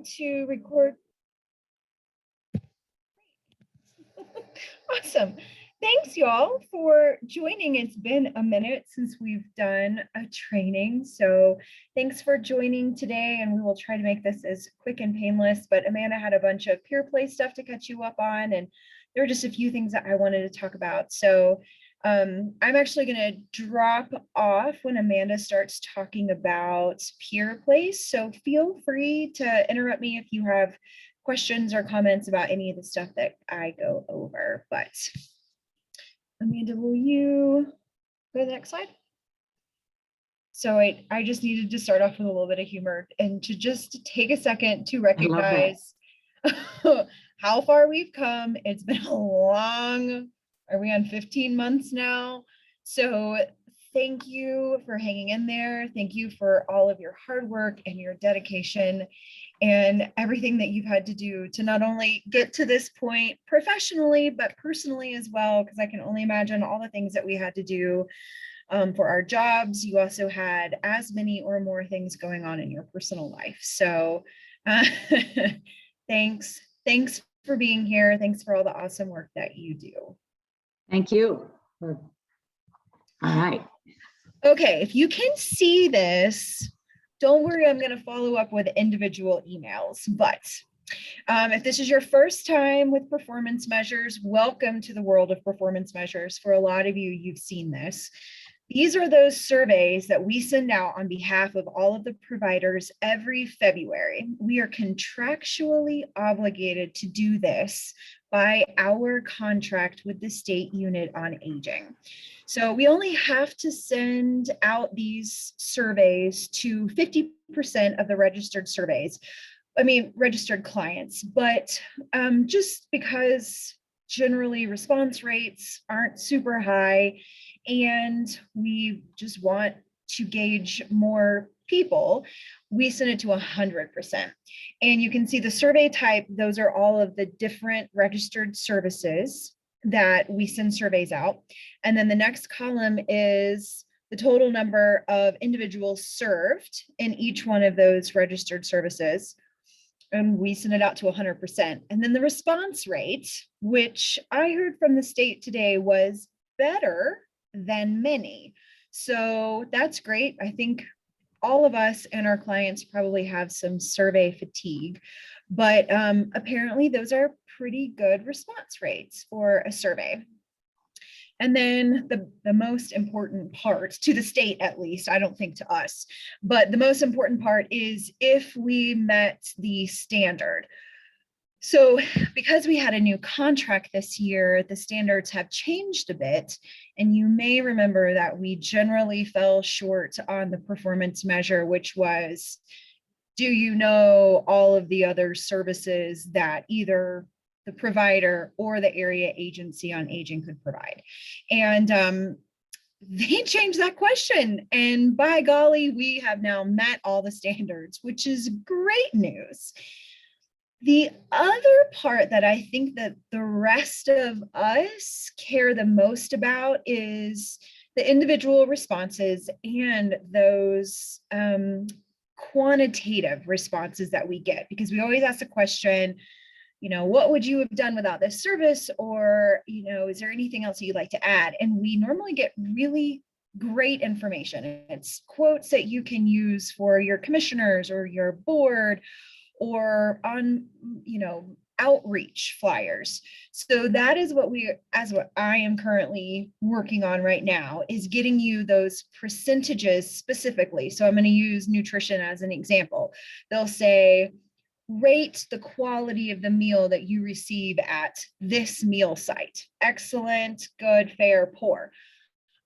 to record. Awesome. Thanks, y'all, for joining. It's been a minute since we've done a training. So thanks for joining today, and we will try to make this as quick and painless. But Amanda had a bunch of peer play stuff to catch you up on, and there are just a few things that I wanted to talk about. So I'm actually going to drop off when Amanda starts talking about peer plays. So feel free to interrupt me if you have questions or comments about any of the stuff that I go over. But Amanda, will you go to the next slide? So I just needed to start off with a little bit of humor and to just take a second to recognize how far we've come. It's been a long, are we on 15 months now? So thank you for hanging in there. Thank you for all of your hard work and your dedication and everything that you've had to do to not only get to this point professionally, but personally as well, because I can only imagine all the things that we had to do for our jobs. You also had as many or more things going on in your personal life. So thanks for being here. Thanks for all the awesome work that you do. Thank you. All right. Okay, if you can see this, don't worry, I'm going to follow up with individual emails. But if this is your first time with performance measures, welcome to the world of performance measures. For a lot of you, you've seen this. These are those surveys that we send out on behalf of all of the providers every February. We are contractually obligated to do this by our contract with the State Unit on Aging. So we only have to send out these surveys to 50% of the registered registered clients, but just because generally response rates aren't super high and we just want to gauge more people, we send it to 100%. And you can see the survey type, those are all of the different registered services that we send surveys out. And then the next column is the total number of individuals served in each one of those registered services. And we send it out to 100%. And then the response rate, which I heard from the state today, was better than many. So that's great. I think all of us and our clients probably have some survey fatigue, but apparently those are pretty good response rates for a survey. And then the most important part, to the state at least, I don't think to us, but the most important part is if we met the standard. So because we had a new contract this year, the standards have changed a bit. And you may remember that we generally fell short on the performance measure, which was, do you know all of the other services that either the provider or the area agency on aging could provide? And they changed that question. And by golly, we have now met all the standards, which is great news. The other part that I think that the rest of us care the most about is the individual responses and those quantitative responses that we get, because we always ask the question, what would you have done without this service? Or, is there anything else you'd like to add? And we normally get really great information. It's quotes that you can use for your commissioners or your board or on, outreach flyers. So that is what I am currently working on right now, is getting you those percentages specifically. So I'm going to use nutrition as an example. They'll say, rate the quality of the meal that you receive at this meal site. Excellent, good, fair, poor.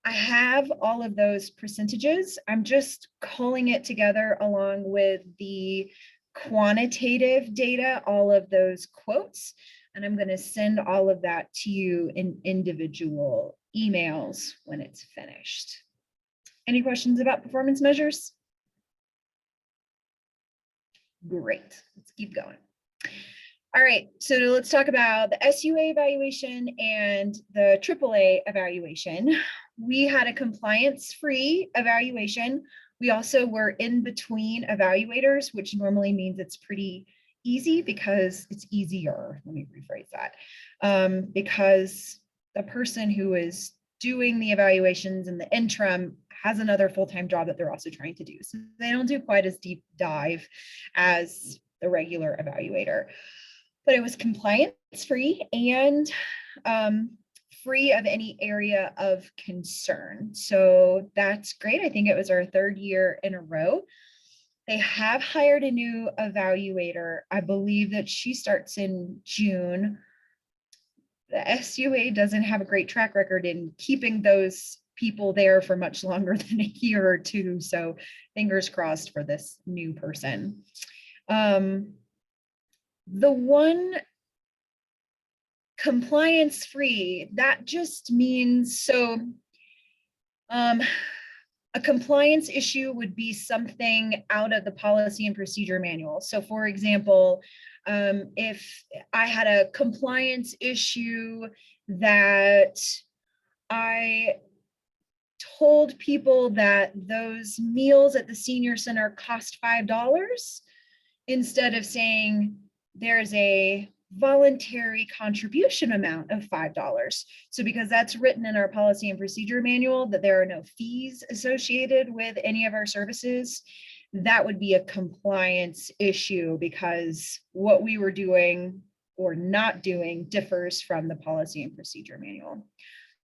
I have all of those percentages. I'm just calling it together along with the quantitative data, all of those quotes, and I'm going to send all of that to you in individual emails when it's finished. Any questions about performance measures? Great, let's keep going. All right, so let's talk about the SUA evaluation and the AAA evaluation. We had a compliance-free evaluation. We also were in between evaluators, which normally means it's pretty easy because it's easier. Let me rephrase that. Because the person who is doing the evaluations in the interim has another full-time job that they're also trying to do. So they don't do quite as deep dive as the regular evaluator. But it was compliance free and free of any area of concern. So that's great. I think it was our 3rd year in a row. They have hired a new evaluator. I believe that she starts in June. The SUA doesn't have a great track record in keeping those people there for much longer than a year or two. So fingers crossed for this new person. The one compliance free, that just means, so a compliance issue would be something out of the policy and procedure manual. So for example, if I had a compliance issue that I told people that those meals at the senior center cost $5, instead of saying there's a voluntary contribution amount of $5. So because that's written in our policy and procedure manual that there are no fees associated with any of our services, that would be a compliance issue because what we were doing or not doing differs from the policy and procedure manual.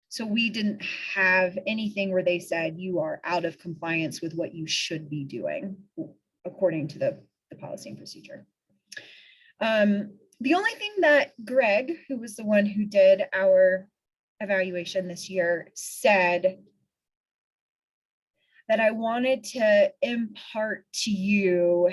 So we didn't have anything where they said you are out of compliance with what you should be doing according to the policy and procedure. The only thing that Greg, who was the one who did our evaluation this year, said that I wanted to impart to you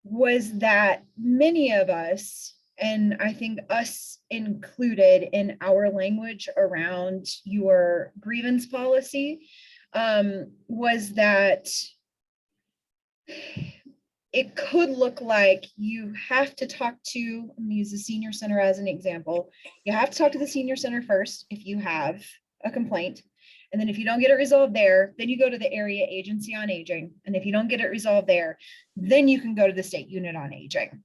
was that many of us, and I think us included in our language around your grievance policy, was that it could look like you have to talk to, I'm gonna use the senior center as an example. You have to talk to the senior center first if you have a complaint. And then if you don't get it resolved there, then you go to the area agency on aging. And if you don't get it resolved there, then you can go to the state unit on aging.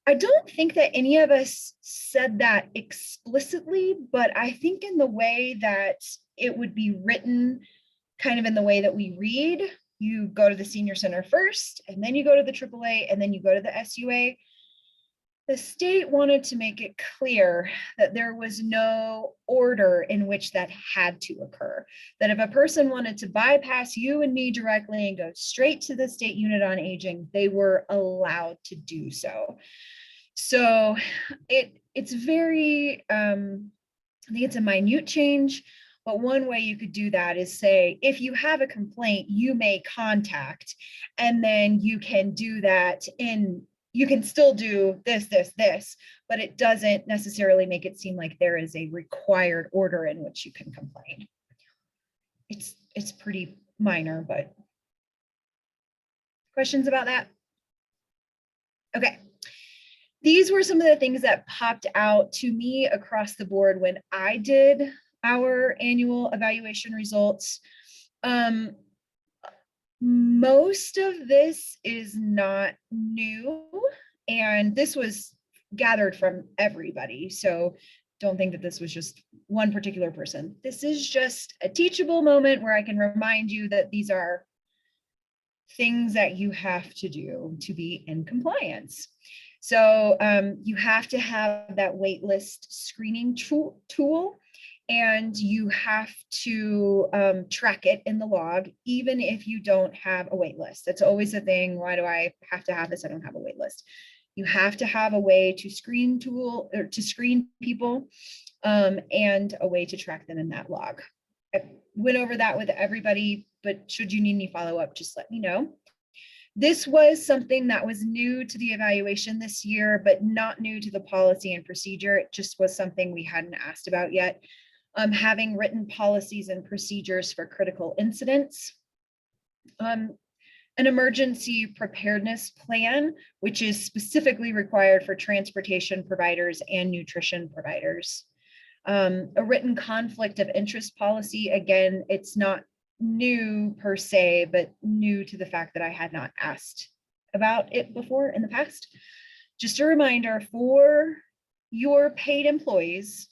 I don't think that any of us said that explicitly, but I think in the way that it would be written, kind of in the way that we read, you go to the senior center first, and then you go to the AAA, and then you go to the SUA. The state wanted to make it clear that there was no order in which that had to occur. That if a person wanted to bypass you and me directly and go straight to the state unit on aging, they were allowed to do so. So it's very, I think it's a minute change. But one way you could do that is say, if you have a complaint, you may contact, and then you can do that you can still do this, but it doesn't necessarily make it seem like there is a required order in which you can complain. It's pretty minor, but questions about that? Okay. These were some of the things that popped out to me across the board when I did our annual evaluation results. Most of this is not new, and this was gathered from everybody. So don't think that this was just one particular person. This is just a teachable moment where I can remind you that these are things that you have to do to be in compliance. So you have to have that waitlist screening tool. And you have to track it in the log, even if you don't have a wait list. That's always a thing. Why do I have to have this? I don't have a wait list. You have to have a way to screen people and a way to track them in that log. I went over that with everybody, but should you need any follow-up, just let me know. This was something that was new to the evaluation this year, but not new to the policy and procedure. It just was something we hadn't asked about yet. Having written policies and procedures for critical incidents, an emergency preparedness plan, which is specifically required for transportation providers and nutrition providers. A written conflict of interest policy. Again, it's not new per se, but new to the fact that I had not asked about it before in the past. Just a reminder for your paid employees,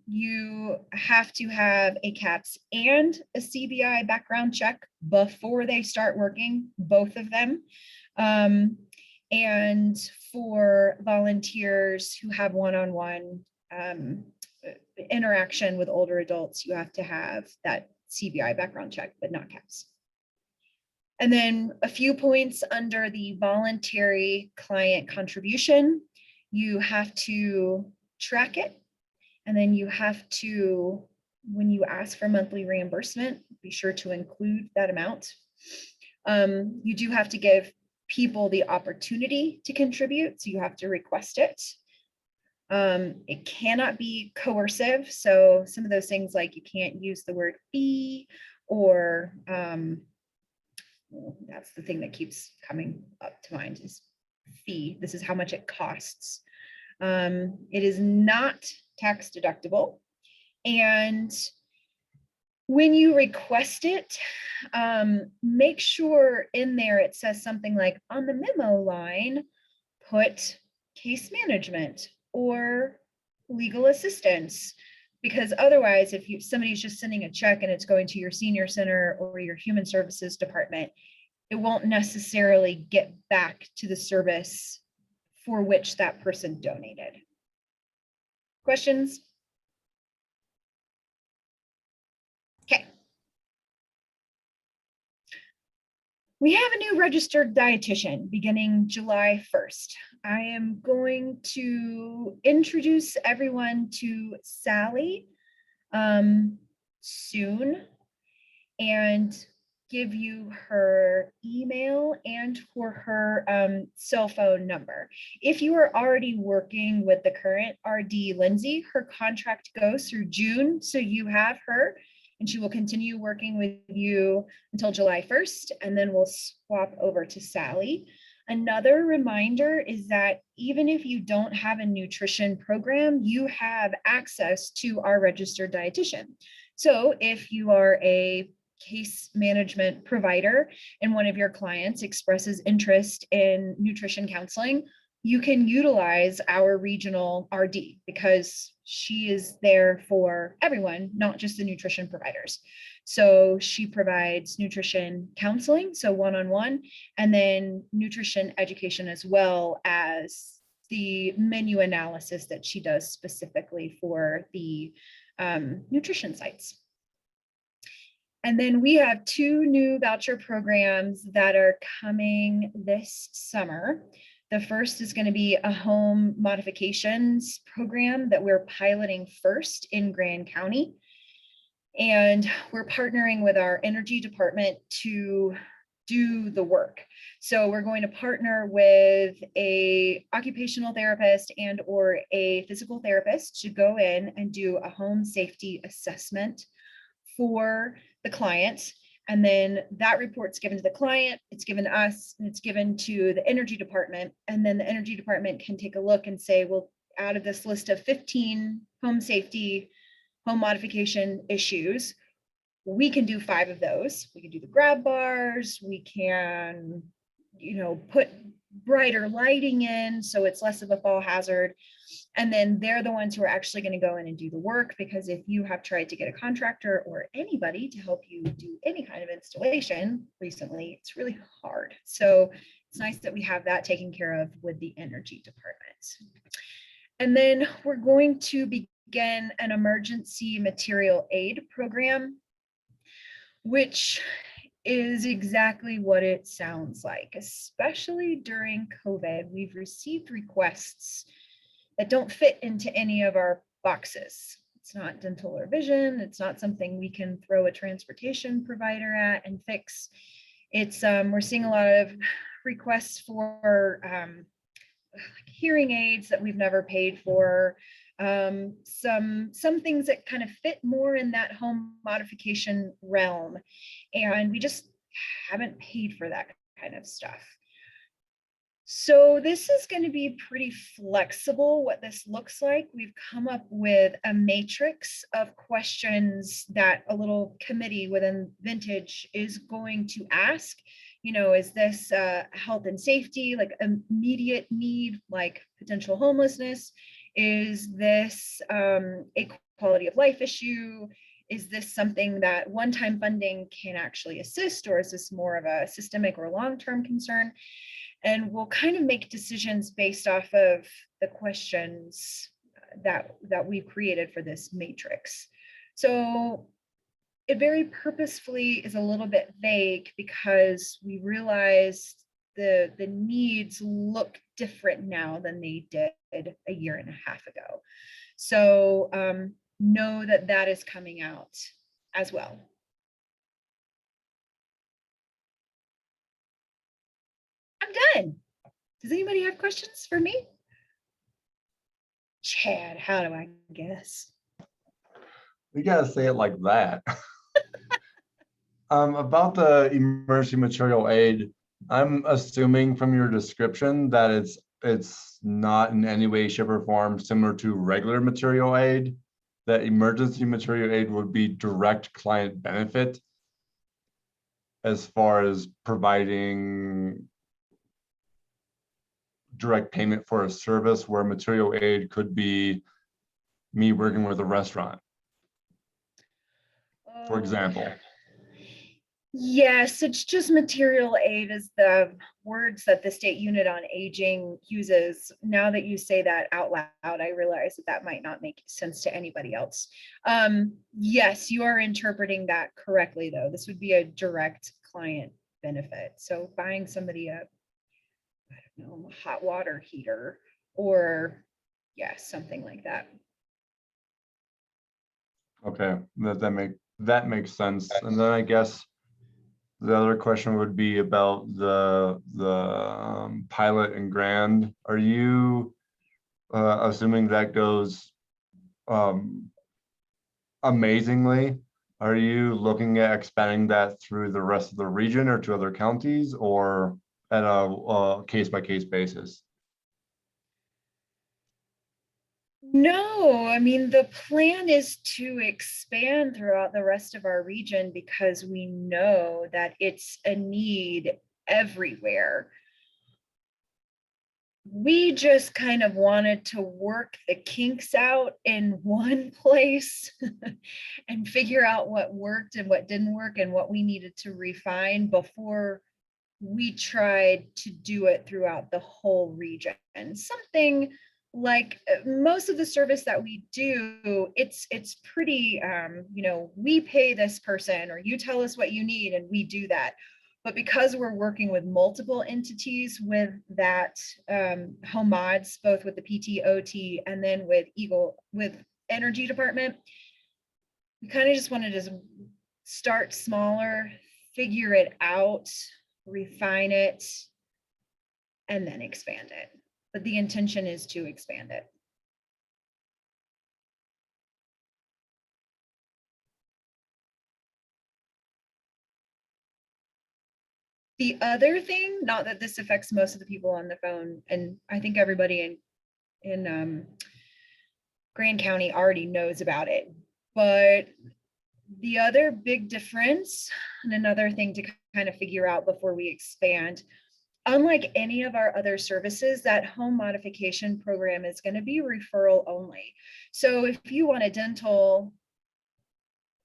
you have to have a CAPS and a CBI background check before they start working, both of them. And for volunteers who have one-on-one interaction with older adults, you have to have that CBI background check, but not CAPS. And then a few points under the voluntary client contribution, you have to track it. And then you have to, when you ask for monthly reimbursement, be sure to include that amount. You do have to give people the opportunity to contribute, so you have to request it. It cannot be coercive. So some of those things, like you can't use the word fee, or that's the thing that keeps coming up to mind is fee. This is how much it costs. It is not tax deductible. And when you request it, make sure in there it says something like, on the memo line, put case management or legal assistance, because otherwise, if somebody's just sending a check and it's going to your senior center or your human services department, it won't necessarily get back to the service for which that person donated. Questions? Okay. We have a new registered dietitian beginning July 1st. I am going to introduce everyone to Sally soon and give you her email and for her cell phone number. If you are already working with the current RD, Lindsay, her contract goes through June, so you have her and she will continue working with you until July 1st, and then we'll swap over to Sally. Another reminder is that even if you don't have a nutrition program, you have access to our registered dietitian. So if you are a case management provider and one of your clients expresses interest in nutrition counseling, you can utilize our regional RD because she is there for everyone, not just the nutrition providers. So she provides nutrition counseling, so one-on-one, and then nutrition education as well as the menu analysis that she does specifically for the nutrition sites. And then we have 2 new voucher programs that are coming this summer. The first is going to be a home modifications program that we're piloting first in Grand County. And we're partnering with our energy department to do the work. So we're going to partner with a occupational therapist and or a physical therapist to go in and do a home safety assessment for the client. And then that report's given to the client, it's given to us, and it's given to the energy department. And then the energy department can take a look and say, well, out of this list of 15 home safety, home modification issues, we can do 5 of those. We can do the grab bars, we can, put brighter lighting in so it's less of a fall hazard. And then they're the ones who are actually going to go in and do the work, because if you have tried to get a contractor or anybody to help you do any kind of installation recently, it's really hard. So it's nice that we have that taken care of with the energy department. And then we're going to begin an emergency material aid program, which is exactly what it sounds like. Especially during COVID, we've received requests that don't fit into any of our boxes. It's not dental or vision. It's not something we can throw a transportation provider at and fix. It's we're seeing a lot of requests for hearing aids that we've never paid for. Some things that kind of fit more in that home modification realm, and we just haven't paid for that kind of stuff. So this is going to be pretty flexible, what this looks like. We've come up with a matrix of questions that a little committee within Vintage is going to ask. Is this health and safety, like immediate need, like potential homelessness? Is this a quality of life issue? Is this something that one-time funding can actually assist, or is this more of a systemic or long-term concern? And we'll kind of make decisions based off of the questions that we've created for this matrix. So it very purposefully is a little bit vague because we realized the needs look different now than they did a year and a half ago. So know that that is coming out as well. I'm done. Does anybody have questions for me? Chad, how do I guess? We gotta say it like that. About the emergency material aid, I'm assuming from your description that it's not in any way, shape, or form similar to regular material aid. That emergency material aid would be direct client benefit as far as providing direct payment for a service, where material aid could be me working with a restaurant, for example. Yes, it's just material aid is the words that the State Unit on Aging uses. Now that you say that out loud, I realize that might not make sense to anybody else. Yes, you are interpreting that correctly, though. This would be a direct client benefit. So buying somebody a, I don't know, a hot water heater, or yes, something like that. Okay, that makes sense. And then I guess the other question would be about the pilot and grand. Are you assuming that goes amazingly? Are you looking at expanding that through the rest of the region or to other counties, or at a case-by-case basis? No, I mean, the plan is to expand throughout the rest of our region because we know that it's a need everywhere. We just kind of wanted to work the kinks out in one place and figure out what worked and what didn't work and what we needed to refine before we tried to do it throughout the whole region. Something like most of the service that we do, it's pretty, we pay this person, or you tell us what you need and we do that. But because we're working with multiple entities with that home mods, both with the PT, OT, and then with energy department, we kind of just wanted to start smaller, figure it out, refine it, and then expand it. But the intention is to expand it. The other thing, not that this affects most of the people on the phone, and I think everybody in Grand County already knows about it, but the other big difference, and another thing to kind of figure out before we expand, unlike any of our other services, that home modification program is going to be referral only. So if you want a dental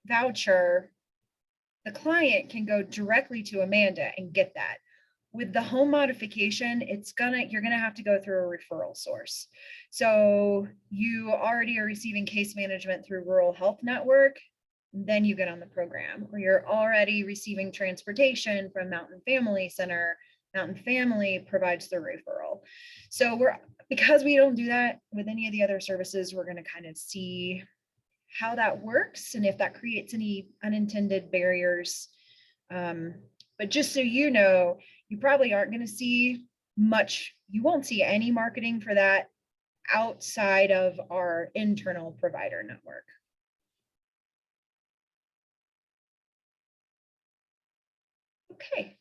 voucher, the client can go directly to Amanda and get that. With the home modification, you're gonna have to go through a referral source. So you already are receiving case management through Rural Health Network, then you get on the program, or you're already receiving transportation from Mountain Family Center. Mountain Family provides the referral. So because we don't do that with any of the other services, we're gonna kind of see how that works and if that creates any unintended barriers. But just so you know, you probably aren't going to see much, you won't see any marketing for that outside of our internal provider network. Okay.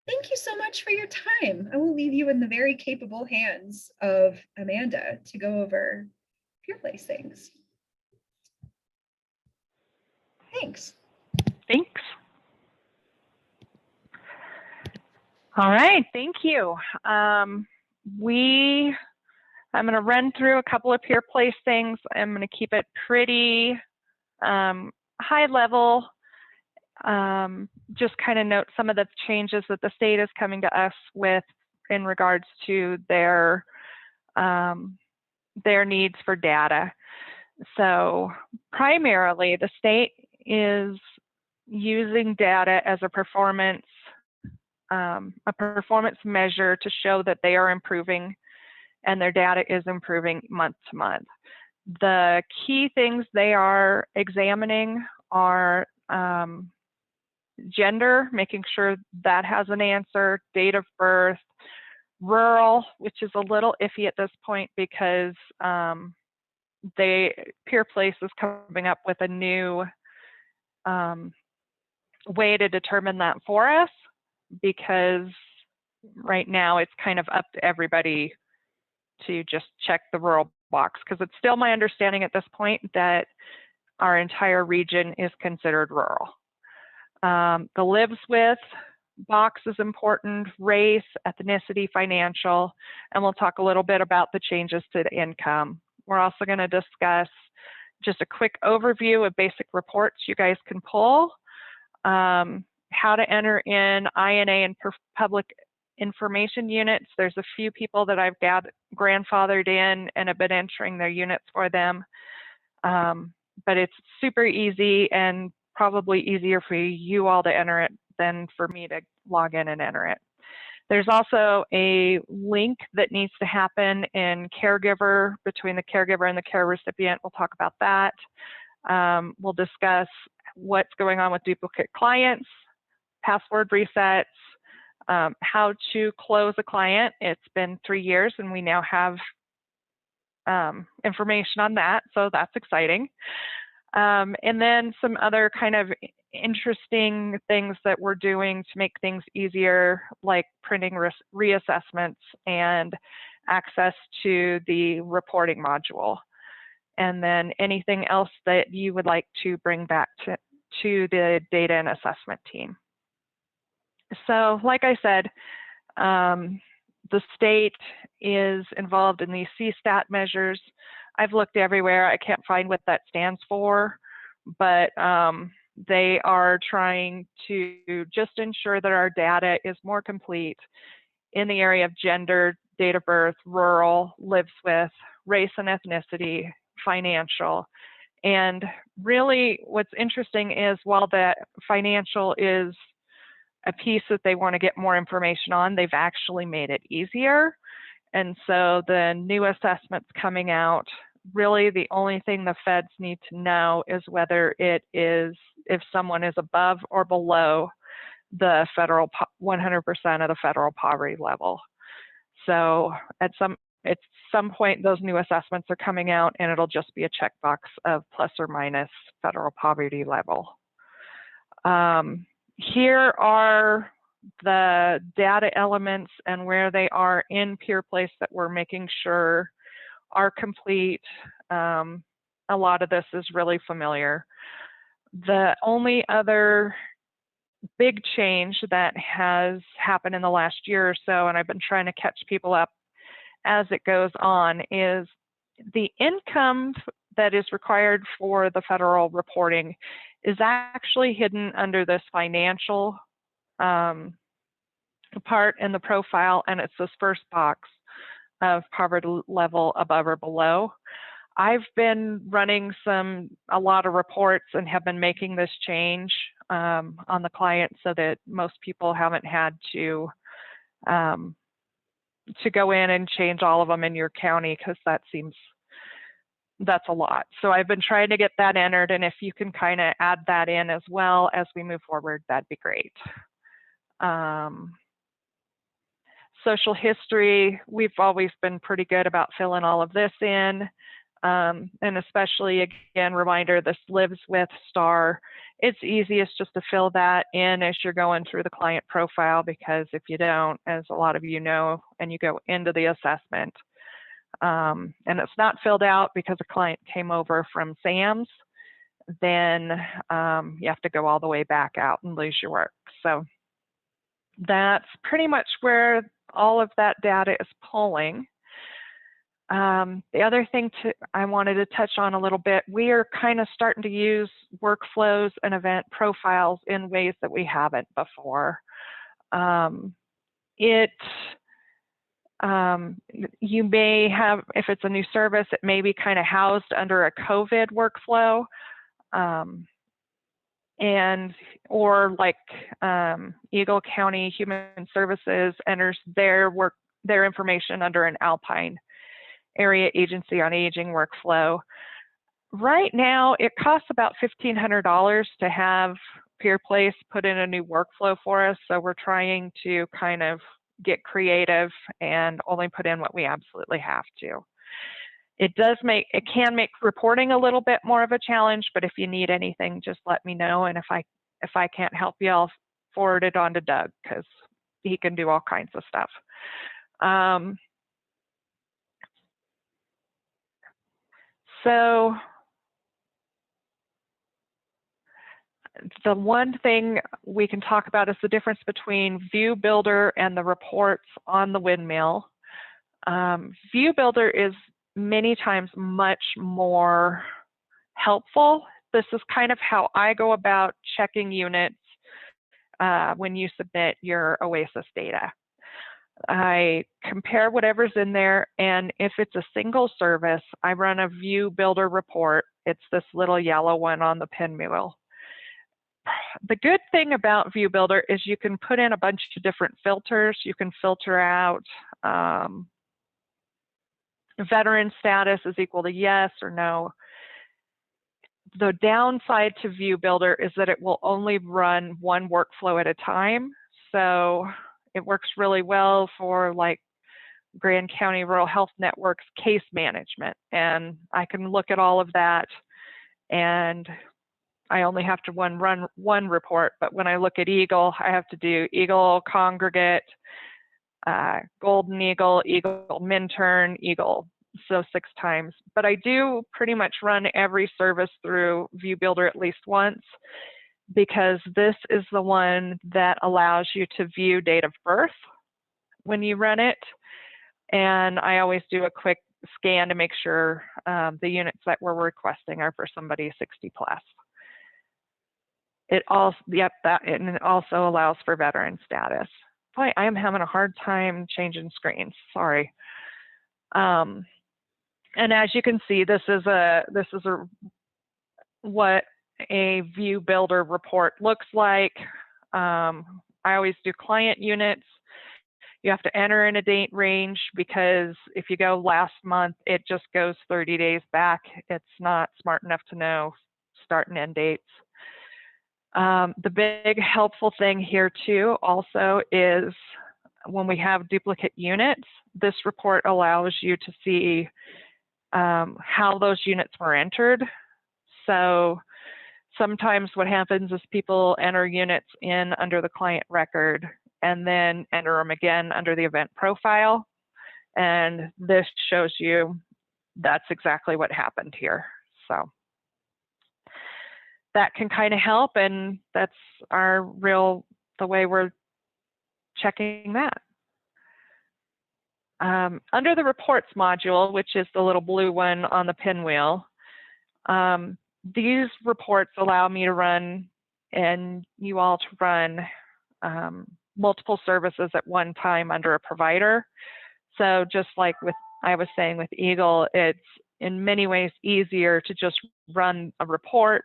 Thank you so much for your time. I will leave you in the very capable hands of Amanda to go over PurePlace things. Thanks. Thanks. All right, thank you. I'm going to run through a couple of peer place things. I'm going to keep it pretty high level. Just kind of note some of the changes that the state is coming to us with in regards to their needs for data. So primarily, the state is using data as a performance measure to show that they are improving and their data is improving month to month. The key things they are examining are gender, making sure that has an answer, date of birth, rural, which is a little iffy at this point because Peer Place is coming up with a new way to determine that for us, because right now it's kind of up to everybody to just check the rural box, because it's still my understanding at this point that our entire region is considered rural. The lives with box is important, race, ethnicity, financial, and we'll talk a little bit about the changes to the income. We're also going to discuss just a quick overview of basic reports you guys can pull, how to enter in INA and public information units. There's a few people that I've grandfathered in and have been entering their units for them, but it's super easy and probably easier for you all to enter it than for me to log in and enter it. There's also a link that needs to happen in caregiver, between the caregiver and the care recipient. We'll talk about that. We'll discuss what's going on with duplicate clients, password resets, how to close a client. It's been 3 years and we now have information on that, so that's exciting. And then some other kind of interesting things that we're doing to make things easier, like printing reassessments and access to the reporting module. And then anything else that you would like to bring back to the data and assessment team. So like I said, the state is involved in these CSTAT measures. I've looked everywhere. I can't find what that stands for, but they are trying to just ensure that our data is more complete in the area of gender, date of birth, rural, lives with, race and ethnicity, financial. And really what's interesting is while that financial is a piece that they want to get more information on, they've actually made it easier. And so the new assessments coming out, really the only thing the feds need to know is whether it is, if someone is above or below the federal 100% of the federal poverty level. So at some point, those new assessments are coming out and it'll just be a checkbox of plus or minus federal poverty level. Here are the data elements and where they are in Peer Place that we're making sure are complete. A lot of this is really familiar. The only other big change that has happened in the last year or so, and I've been trying to catch people up as it goes on, is the income that is required for the federal reporting is actually hidden under this financial part in the profile, and it's this first box of poverty level above or below. I've been running a lot of reports and have been making this change on the client so that most people haven't had to go in and change all of them in your county, because that's a lot. So I've been trying to get that entered, and if you can kind of add that in as well as we move forward, that'd be great. Social history, we've always been pretty good about filling all of this in. And especially, again, reminder, this lives with star. It's easiest just to fill that in as you're going through the client profile, because if you don't, as a lot of you know, and you go into the assessment, and it's not filled out because a client came over from SAMS, then you have to go all the way back out and lose your work. So that's pretty much where all of that data is pulling. The other thing I wanted to touch on a little bit, we are kind of starting to use workflows and event profiles in ways that we haven't before. You may have, if it's a new service, it may be kind of housed under a COVID workflow. Or like Eagle County Human Services enters their information under an Alpine Area Agency on Aging workflow. Right now, it costs about $1,500 to have PeerPlace put in a new workflow for us. So we're trying to kind of get creative and only put in what we absolutely have to. It can make reporting a little bit more of a challenge, but if you need anything, just let me know. And if I can't help you, I'll forward it on to Doug because he can do all kinds of stuff. So the one thing we can talk about is the difference between View Builder and the reports on the windmill. View Builder is many times much more helpful. This is kind of how I go about checking units when you submit your OASIS data. I compare whatever's in there, and if it's a single service, I run a View Builder report. It's this little yellow one on the pinwheel. The good thing about View Builder is you can put in a bunch of different filters. You can filter out veteran status is equal to yes or no. The downside to View Builder is that it will only run one workflow at a time. So it works really well for like Grand County Rural Health Network's case management. And I can look at all of that, and I only have to run one report. But when I look at Eagle, I have to do Eagle Congregate, Golden Eagle, Eagle Minturn, Eagle, so 6 times. But I do pretty much run every service through View Builder at least once, because this is the one that allows you to view date of birth when you run it. And I always do a quick scan to make sure the units that we're requesting are for somebody 60 plus. It also, and it also allows for veteran status. Boy, I am having a hard time changing screens. Sorry. And as you can see, this is what a View Builder report looks like. I always do client units. You have to enter in a date range, because if you go last month, it just goes 30 days back. It's not smart enough to know start and end dates. The big helpful thing here too also is when we have duplicate units, this report allows you to see how those units were entered. So sometimes what happens is people enter units in under the client record and then enter them again under the event profile. And this shows you that's exactly what happened here. So that can kind of help, and that's the way we're checking that. Under the reports module, which is the little blue one on the pinwheel, these reports allow me to run, and you all to run, multiple services at one time under a provider. So just like I was saying with Eagle, it's in many ways easier to just run a report,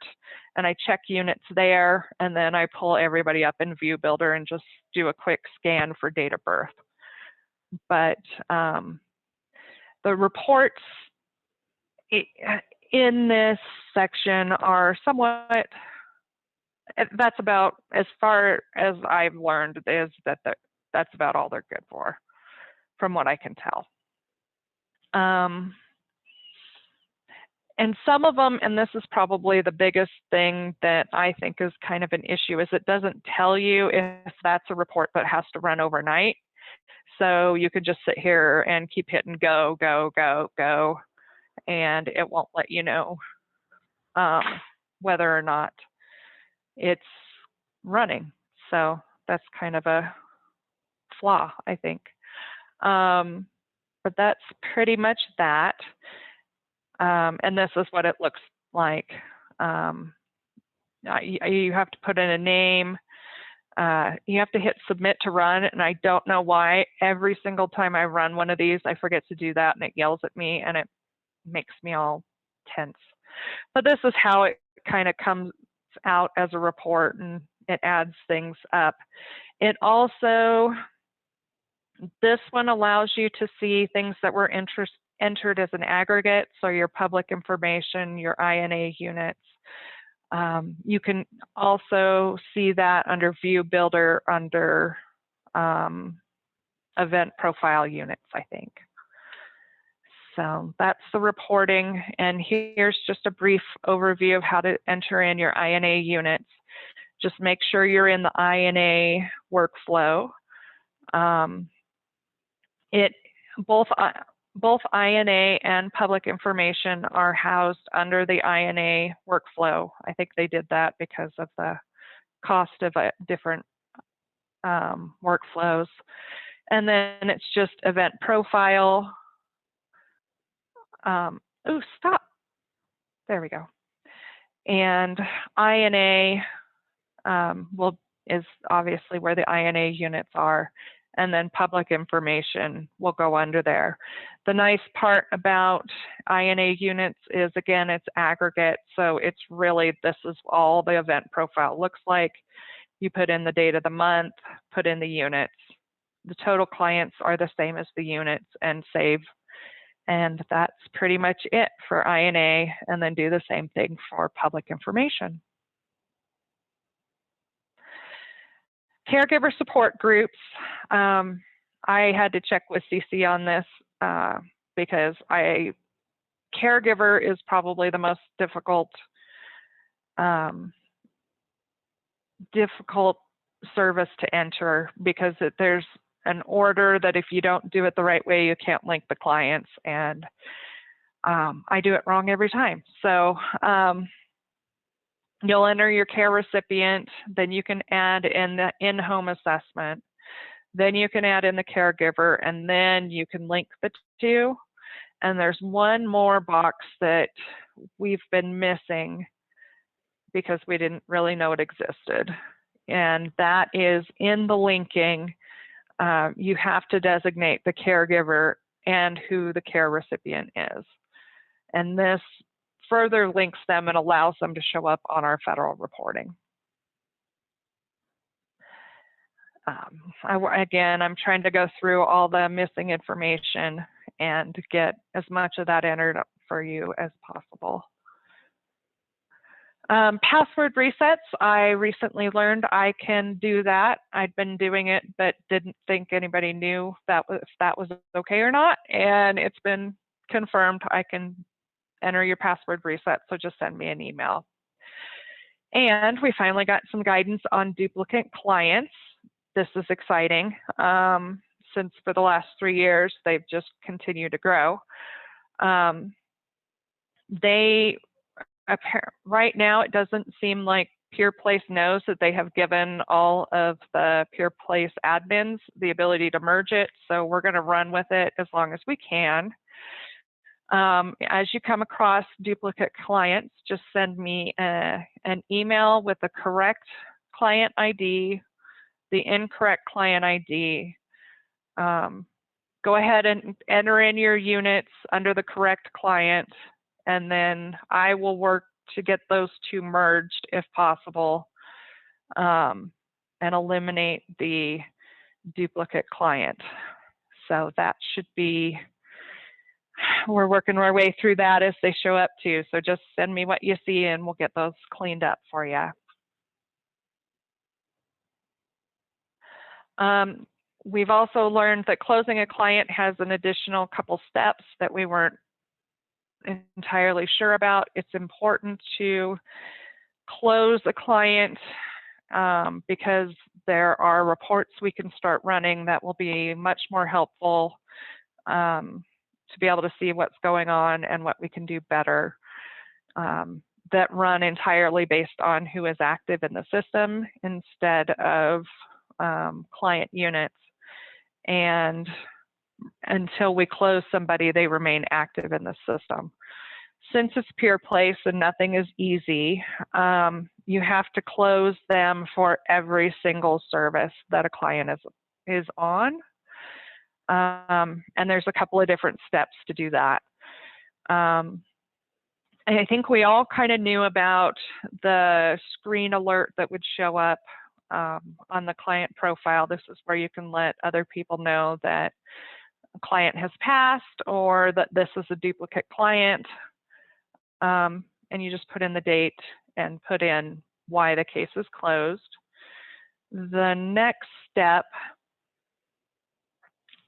and I check units there, and then I pull everybody up in View Builder and just do a quick scan for date of birth. But the reports in this section are somewhat, that's about, as far as I've learned, is that that's about all they're good for, from what I can tell. And some of them, and this is probably the biggest thing that I think is kind of an issue, is it doesn't tell you if that's a report that has to run overnight. So you could just sit here and keep hitting go, go, go, go, and it won't let you know whether or not it's running. So that's kind of a flaw, I think. But that's pretty much that. And this is what it looks like. You have to put in a name. You have to hit submit to run, and I don't know why every single time I run one of these, I forget to do that, and it yells at me, and it makes me all tense. But this is how it kind of comes out as a report, and it adds things up. It also, this one allows you to see things that were entered as an aggregate, so your public information, your INA units. You can also see that under View Builder under Event Profile Units, I think. So that's the reporting, and here's just a brief overview of how to enter in your INA units. Just make sure you're in the INA workflow. Both INA and public information are housed under the INA workflow. I think they did that because of the cost of different workflows. And then it's just event profile. Oh, stop. There we go. And INA is obviously where the INA units are. And then public information will go under there. The nice part about INA units is, again, it's aggregate. So it's really, this is all the event profile looks like. You put in the date of the month, put in the units. The total clients are the same as the units, and save. And that's pretty much it for INA, and then do the same thing for public information. Caregiver support groups. I had to check with CC on this because caregiver is probably the most difficult service to enter, because there's an order that if you don't do it the right way, you can't link the clients, and I do it wrong every time. So you'll enter your care recipient, then you can add in the in-home assessment, then you can add in the caregiver, and then you can link the two. And there's one more box that we've been missing because we didn't really know it existed. And that is in the linking, you have to designate the caregiver and who the care recipient is. And this further links them and allows them to show up on our federal reporting. Again, I'm trying to go through all the missing information and get as much of that entered for you as possible. Password resets, I recently learned I can do that. I'd been doing it, but didn't think anybody knew if that was okay or not. And it's been confirmed I can enter your password reset, so just send me an email. And we finally got some guidance on duplicate clients. This is exciting. Since for the last 3 years, they've just continued to grow. Right now, it doesn't seem like PurePlace knows that they have given all of the PurePlace admins the ability to merge it. So we're going to run with it as long as we can. As you come across duplicate clients, just send me an email with the correct client ID, the incorrect client ID. Go ahead and enter in your units under the correct client, and then I will work to get those two merged if possible, and eliminate the duplicate client. So that should be, we're working our way through that as they show up too. So just send me what you see and we'll get those cleaned up for you. We've also learned that closing a client has an additional couple steps that we weren't entirely sure about. It's important to close a client because there are reports we can start running that will be much more helpful to be able to see what's going on and what we can do better, that run entirely based on who is active in the system instead of client units. and until we close somebody, they remain active in the system. Since it's Peer Place and nothing is easy, you have to close them for every single service that a client is on. And there's a couple of different steps to do that. And I think we all kind of knew about the screen alert that would show up on the client profile. This is where you can let other people know that a client has passed or that this is a duplicate client. And you just put in the date and put in why the case is closed. The next step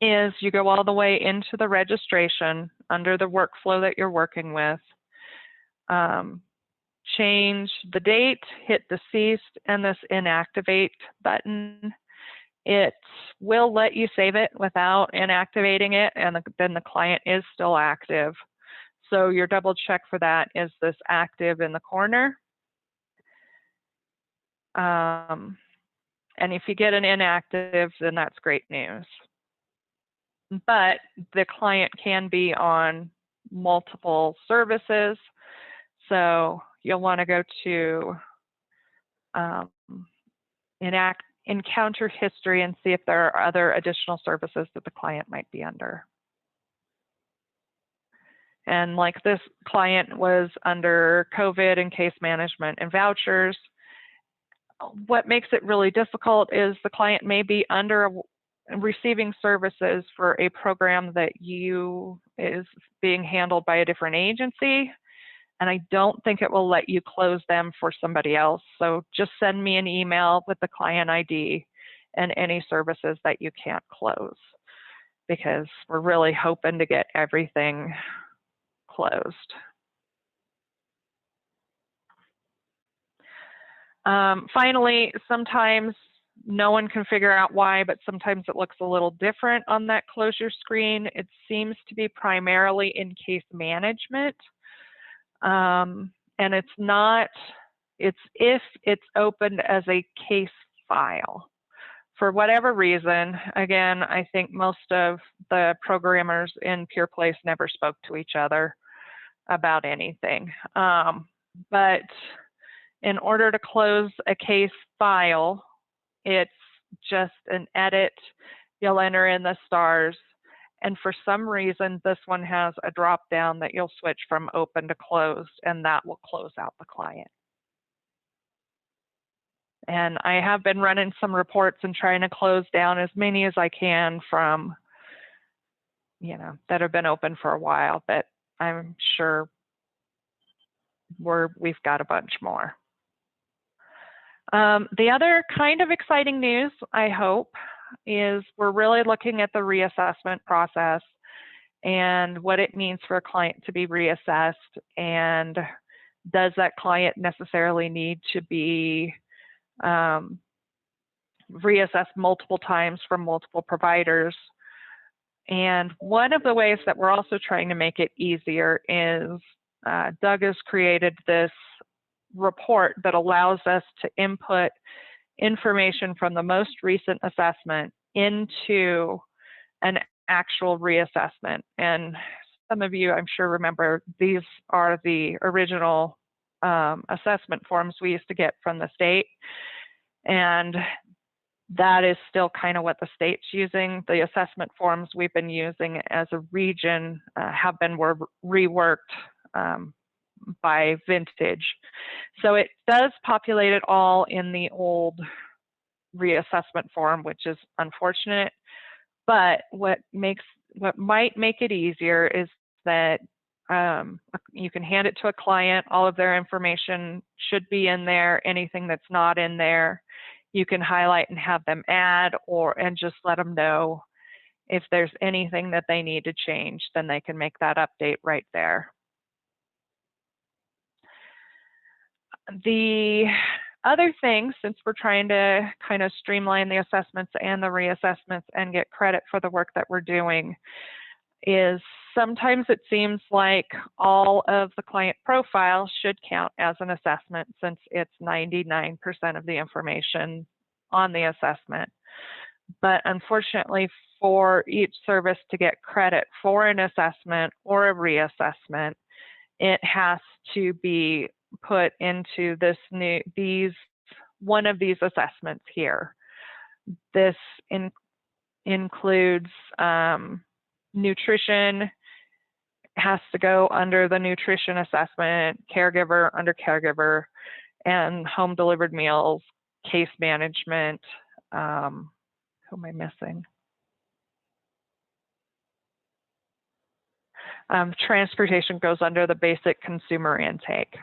is you go all the way into the registration under the workflow that you're working with. Change the date, hit deceased, and this inactivate button. It will let you save it without inactivating it, and then the client is still active. So your double check for that is this active in the corner. And if you get an inactive, then that's great news. But the client can be on multiple services. So you'll want to go to encounter history and see if there are other additional services that the client might be under. And like this client was under COVID and case management and vouchers. What makes it really difficult is the client may be under receiving services for a program that is being handled by a different agency. And I don't think it will let you close them for somebody else. So just send me an email with the client ID and any services that you can't close, because we're really hoping to get everything closed. Finally, sometimes no one can figure out why, but sometimes it looks a little different on that closure screen. It seems to be primarily in case management. And it's if it's opened as a case file. For whatever reason, again, I think most of the programmers in Peer Place never spoke to each other about anything. But in order to close a case file, it's just an edit. You'll enter in the stars. And for some reason, this one has a drop down that you'll switch from open to closed, and that will close out the client. And I have been running some reports and trying to close down as many as I can from, that have been open for a while, but I'm sure we've got a bunch more. The other kind of exciting news, I hope, is we're really looking at the reassessment process and what it means for a client to be reassessed, and does that client necessarily need to be reassessed multiple times from multiple providers. And one of the ways that we're also trying to make it easier is Doug has created this report that allows us to input information from the most recent assessment into an actual reassessment. And some of you, I'm sure, remember these are the original assessment forms we used to get from the state. And that is still kind of what the state's using. The assessment forms we've been using as a region have been reworked by Vintage. So it does populate it all in the old reassessment form, which is unfortunate. But what might make it easier is that you can hand it to a client. All of their information should be in there. Anything that's not in there, you can highlight and have them add, and just let them know if there's anything that they need to change, then they can make that update right there. The other thing, since we're trying to kind of streamline the assessments and the reassessments and get credit for the work that we're doing, is sometimes it seems like all of the client profile should count as an assessment, since it's 99% of the information on the assessment. But unfortunately for each service to get credit for an assessment or a reassessment, it has to be put into one of these assessments here. This includes nutrition, has to go under the nutrition assessment, caregiver under caregiver, and home delivered meals, case management. Who am I missing? Transportation goes under the basic consumer intake.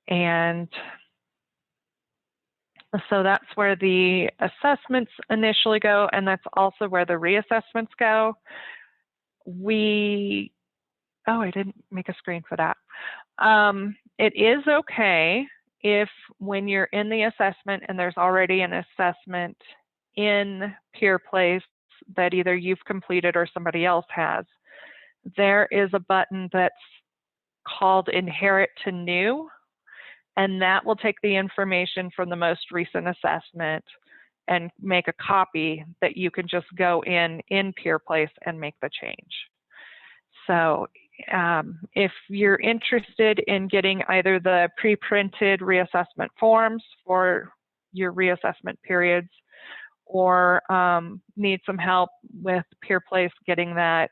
And so that's where the assessments initially go, and that's also where the reassessments go. I didn't make a screen for that. It is okay if when you're in the assessment and there's already an assessment in PeerPlace that either you've completed or somebody else has, there is a button that's called Inherit to New, and that will take the information from the most recent assessment and make a copy that you can just go in PeerPlace and make the change. So if you're interested in getting either the pre-printed reassessment forms for your reassessment periods, or need some help with PeerPlace getting that,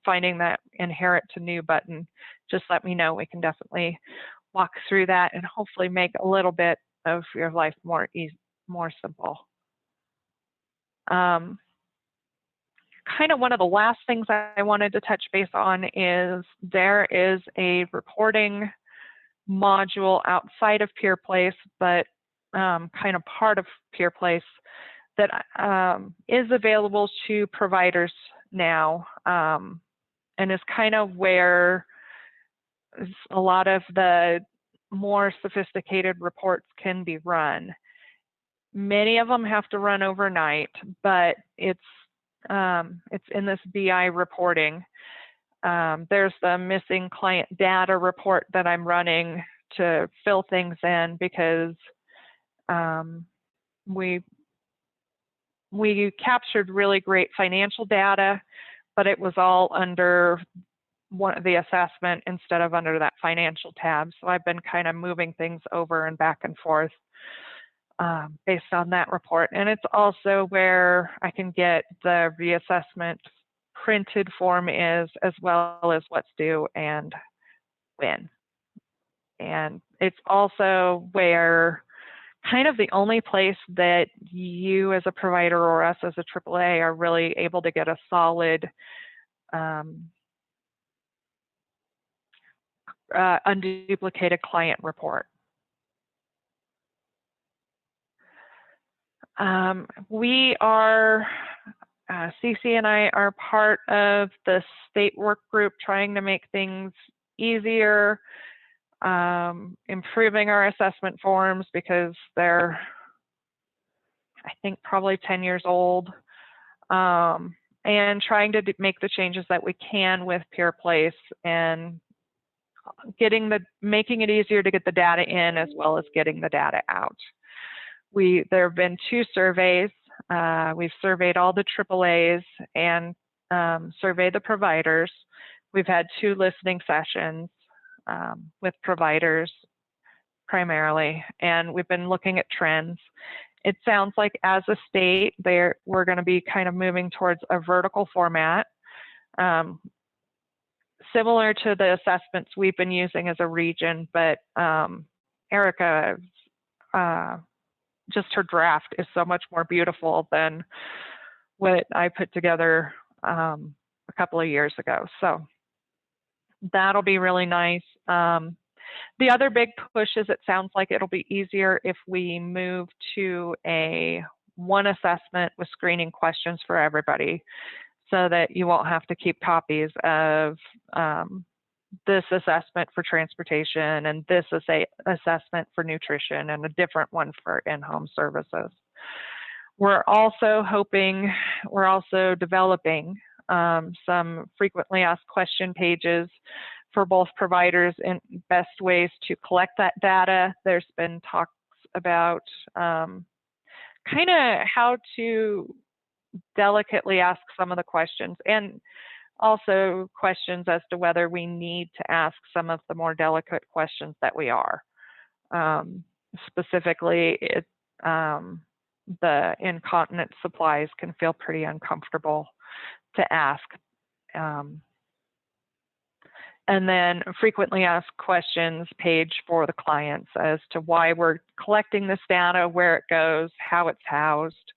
finding that Inherit to New button, just let me know. We can definitely walk through that and hopefully make a little bit of your life more simple. Kind of one of the last things I wanted to touch base on is there is a reporting module outside of PeerPlace, but kind of part of PeerPlace that is available to providers now, and is kind of where a lot of the more sophisticated reports can be run. Many of them have to run overnight, but it's in this BI reporting. There's the missing client data report that I'm running to fill things in because we captured really great financial data, but it was all under the assessment instead of under that financial tab. So I've been kind of moving things over and back and forth based on that report. And it's also where I can get the reassessment printed form is, as well as what's due and when. And it's also where kind of the only place that you as a provider or us as a AAA are really able to get a solid unduplicated client report. We are, CC and I are part of the state work group trying to make things easier, improving our assessment forms because they're, I think, probably 10 years old, and trying to make the changes that we can with PeerPlace and making it easier to get the data in as well as getting the data out. There have been 2 surveys. We've surveyed all the AAAs and surveyed the providers. We've had 2 listening sessions with providers primarily, and we've been looking at trends. It sounds like as a state, we're going to be kind of moving towards a vertical format, similar to the assessments we've been using as a region, but Erica, just her draft is so much more beautiful than what I put together a couple of years ago. So that'll be really nice. The other big push is it sounds like it'll be easier if we move to one assessment with screening questions for everybody, so that you won't have to keep copies of this assessment for transportation and this assessment for nutrition and a different one for in-home services. We're also developing some frequently asked question pages for both providers and best ways to collect that data. There's been talks about kind of how to delicately ask some of the questions, and also questions as to whether we need to ask some of the more delicate questions that we are. Specifically, the incontinence supplies can feel pretty uncomfortable to ask. And then frequently asked questions page for the clients as to why we're collecting this data, where it goes, how it's housed,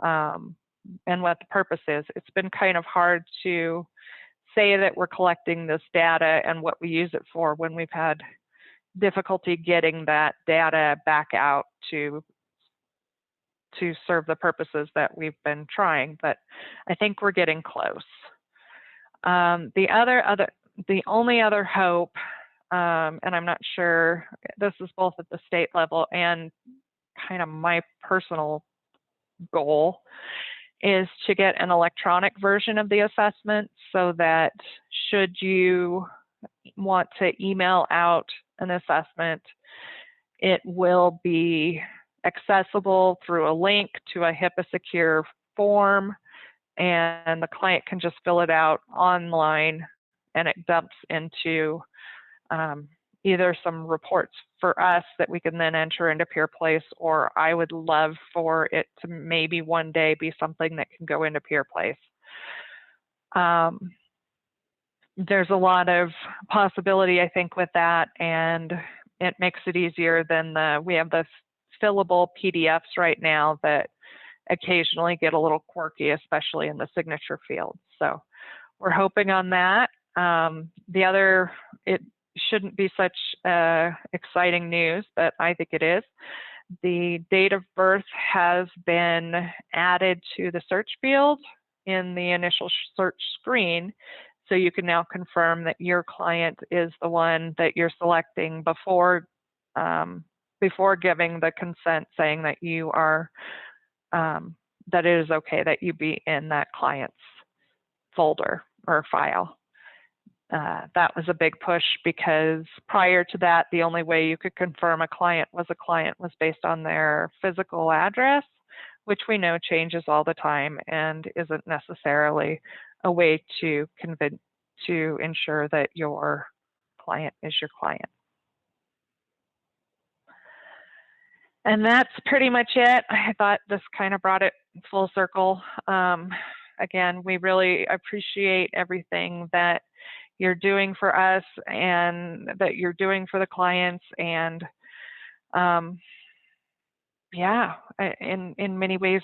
and what the purpose is. It's been kind of hard to say that we're collecting this data and what we use it for when we've had difficulty getting that data back out to serve the purposes that we've been trying, but I think we're getting close. The only other hope, and I'm not sure, this is both at the state level and kind of my personal goal, is to get an electronic version of the assessment so that should you want to email out an assessment, it will be accessible through a link to a HIPAA secure form, and the client can just fill it out online, and it dumps into either some reports for us that we can then enter into PeerPlace, or I would love for it to maybe one day be something that can go into PeerPlace. There's a lot of possibility, I think, with that, and it makes it easier than we have the fillable PDFs right now that occasionally get a little quirky, especially in the signature field. So we're hoping on that. It shouldn't be such exciting news, but I think it is. The date of birth has been added to the search field in the initial search screen. So you can now confirm that your client is the one that you're selecting before giving the consent, saying that you are, that it is okay that you be in that client's folder or file. That was a big push because prior to that, the only way you could confirm a client was based on their physical address, which we know changes all the time and isn't necessarily a way to ensure that your client is your client. And that's pretty much it. I thought this kind of brought it full circle. Again, we really appreciate everything that you're doing for us and that you're doing for the clients. And yeah, in many ways,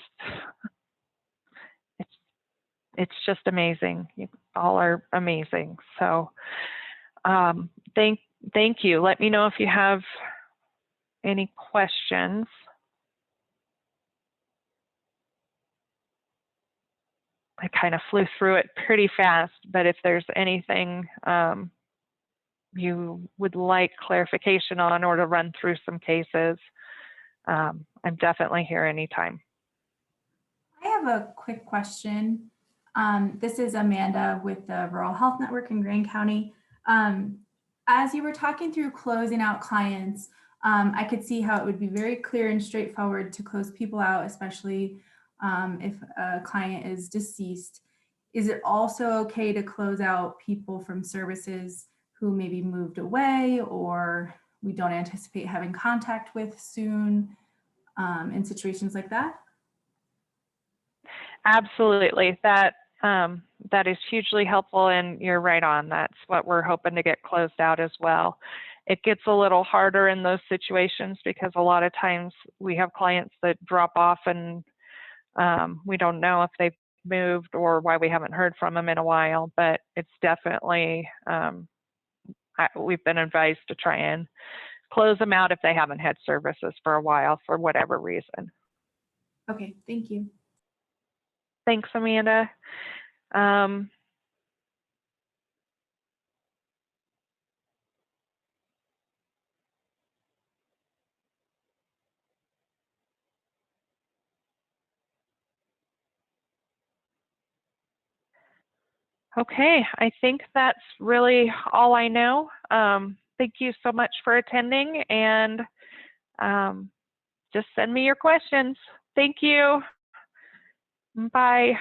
it's just amazing. You all are amazing. So thank you. Let me know if you have any questions. I kind of flew through it pretty fast, but if there's anything you would like clarification on or to run through some cases, I'm definitely here anytime. I have a quick question. This is Amanda with the Rural Health Network in Grand County. As you were talking through closing out clients, I could see how it would be very clear and straightforward to close people out, especially if a client is deceased. Is it also okay to close out people from services who maybe moved away or we don't anticipate having contact with soon in situations like that? Absolutely. That is hugely helpful, and you're right on. That's what we're hoping to get closed out as well. It gets a little harder in those situations because a lot of times we have clients that drop off and we don't know if they've moved or why we haven't heard from them in a while, but it's definitely, we've been advised to try and close them out if they haven't had services for a while for whatever reason. Okay, thank you. Thanks, Amanda. Okay, I think that's really all I know. Thank you so much for attending, and just send me your questions. Thank you. Bye.